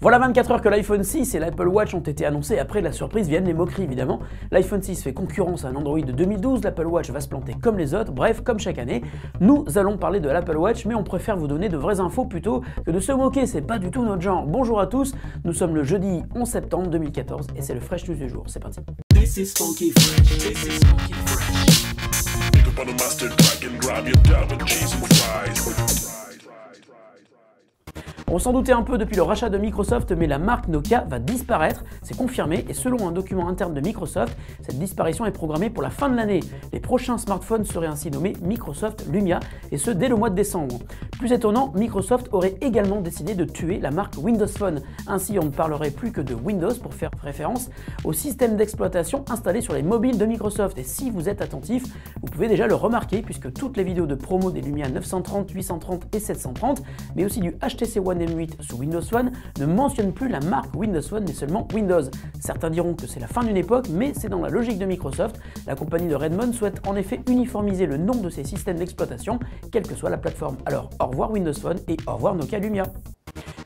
Voilà 24 heures que l'iPhone 6 et l'Apple Watch ont été annoncés. Après la surprise viennent les moqueries évidemment. L'iPhone 6 fait concurrence à un Android de 2012, l'Apple Watch va se planter comme les autres, bref, comme chaque année. Nous allons parler de l'Apple Watch, mais on préfère vous donner de vraies infos plutôt que de se moquer, c'est pas du tout notre genre. Bonjour à tous, nous sommes le jeudi 11 septembre 2014 et c'est le Fresh News du jour, c'est parti. This is funky fresh. This is funky fresh. Think about a mustard pack and grab your double cheese and fries. On s'en doutait un peu depuis le rachat de Microsoft, mais la marque Nokia va disparaître, c'est confirmé, et selon un document interne de Microsoft, cette disparition est programmée pour la fin de l'année. Les prochains smartphones seraient ainsi nommés Microsoft Lumia, et ce dès le mois de décembre. Plus étonnant, Microsoft aurait également décidé de tuer la marque Windows Phone. Ainsi, on ne parlerait plus que de Windows pour faire référence au système d'exploitation installé sur les mobiles de Microsoft. Et si vous êtes attentif, vous pouvez déjà le remarquer, puisque toutes les vidéos de promo des Lumia 930, 830 et 730, mais aussi du HTC One M8 sous Windows Phone, ne mentionne plus la marque Windows Phone mais seulement Windows. Certains diront que c'est la fin d'une époque, mais c'est dans la logique de Microsoft. La compagnie de Redmond souhaite en effet uniformiser le nom de ses systèmes d'exploitation, quelle que soit la plateforme. Alors au revoir Windows Phone et au revoir Nokia Lumia.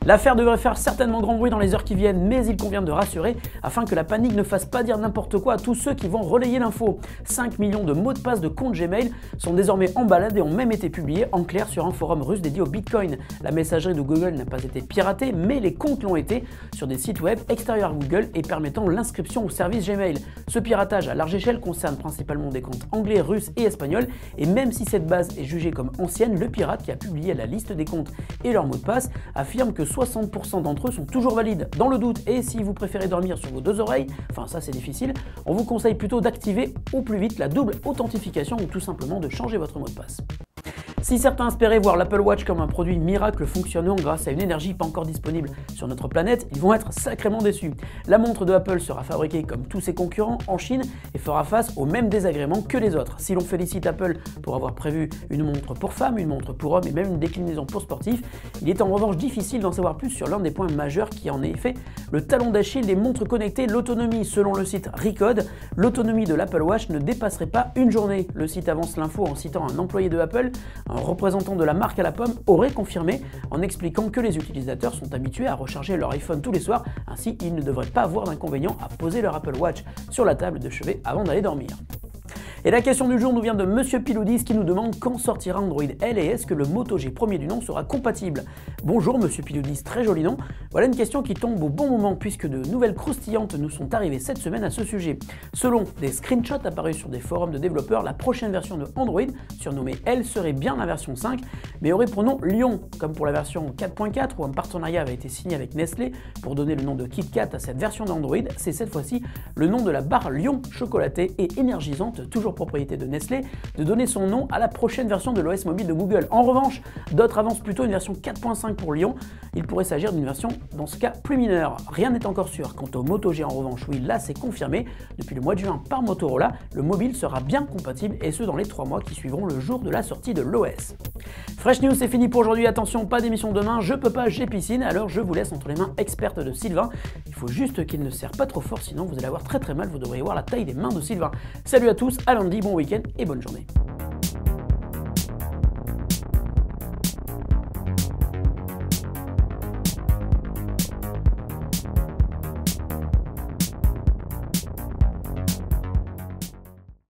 L'affaire devrait faire certainement grand bruit dans les heures qui viennent, mais il convient de rassurer afin que la panique ne fasse pas dire n'importe quoi à tous ceux qui vont relayer l'info. 5 millions de mots de passe de compte Gmail sont désormais en balade et ont même été publiés en clair sur un forum russe dédié au Bitcoin. La messagerie de Google n'a pas été piratée, mais les comptes l'ont été sur des sites web extérieurs à Google et permettant l'inscription au service Gmail. Ce piratage à large échelle concerne principalement des comptes anglais, russes et espagnols, et même si cette base est jugée comme ancienne, le pirate qui a publié la liste des comptes et leurs mots de passe affirme que 60% d'entre eux sont toujours valides. Dans le doute, et si vous préférez dormir sur vos deux oreilles, enfin ça c'est difficile, on vous conseille plutôt d'activer au plus vite la double authentification ou tout simplement de changer votre mot de passe. Si certains espéraient voir l'Apple Watch comme un produit miracle fonctionnant grâce à une énergie pas encore disponible sur notre planète, ils vont être sacrément déçus. La montre de Apple sera fabriquée comme tous ses concurrents en Chine et fera face aux mêmes désagréments que les autres. Si l'on félicite Apple pour avoir prévu une montre pour femmes, une montre pour hommes et même une déclinaison pour sportifs, il est en revanche difficile d'en savoir plus sur l'un des points majeurs qui est en effet le talon d'Achille des montres connectées, l'autonomie. Selon le site Recode, l'autonomie de l'Apple Watch ne dépasserait pas une journée. Le site avance l'info en citant un employé de Apple. Un représentant de la marque à la pomme aurait confirmé en expliquant que les utilisateurs sont habitués à recharger leur iPhone tous les soirs, ainsi ils ne devraient pas avoir d'inconvénient à poser leur Apple Watch sur la table de chevet avant d'aller dormir. Et la question du jour nous vient de Monsieur Piloudis qui nous demande quand sortira Android L et est-ce que le Moto G premier du nom sera compatible. Bonjour Monsieur Piloudis, très joli nom. Voilà une question qui tombe au bon moment puisque de nouvelles croustillantes nous sont arrivées cette semaine à ce sujet. Selon des screenshots apparus sur des forums de développeurs, la prochaine version de Android, surnommée L, serait bien la version 5, mais aurait pour nom Lion, comme pour la version 4.4 où un partenariat avait été signé avec Nestlé pour donner le nom de KitKat à cette version d'Android. C'est cette fois-ci le nom de la barre Lion chocolatée et énergisante, toujours propriété de Nestlé, de donner son nom à la prochaine version de l'OS mobile de Google. En revanche, d'autres avancent plutôt une version 4.5 pour Lion. Il pourrait s'agir d'une version, dans ce cas, plus mineure. Rien n'est encore sûr. Quant au Moto G, en revanche, oui, là c'est confirmé. Depuis le mois de juin par Motorola, le mobile sera bien compatible et ce dans les 3 mois qui suivront le jour de la sortie de l'OS. Fresh News, c'est fini pour aujourd'hui. Attention, pas d'émission demain. Je peux pas, j'ai piscine. Alors je vous laisse entre les mains expertes de Sylvain. Il faut juste qu'il ne serre pas trop fort, sinon vous allez avoir très mal. Vous devriez voir la taille des mains de Sylvain. Salut à tous, à lundi, bon week-end et bonne journée.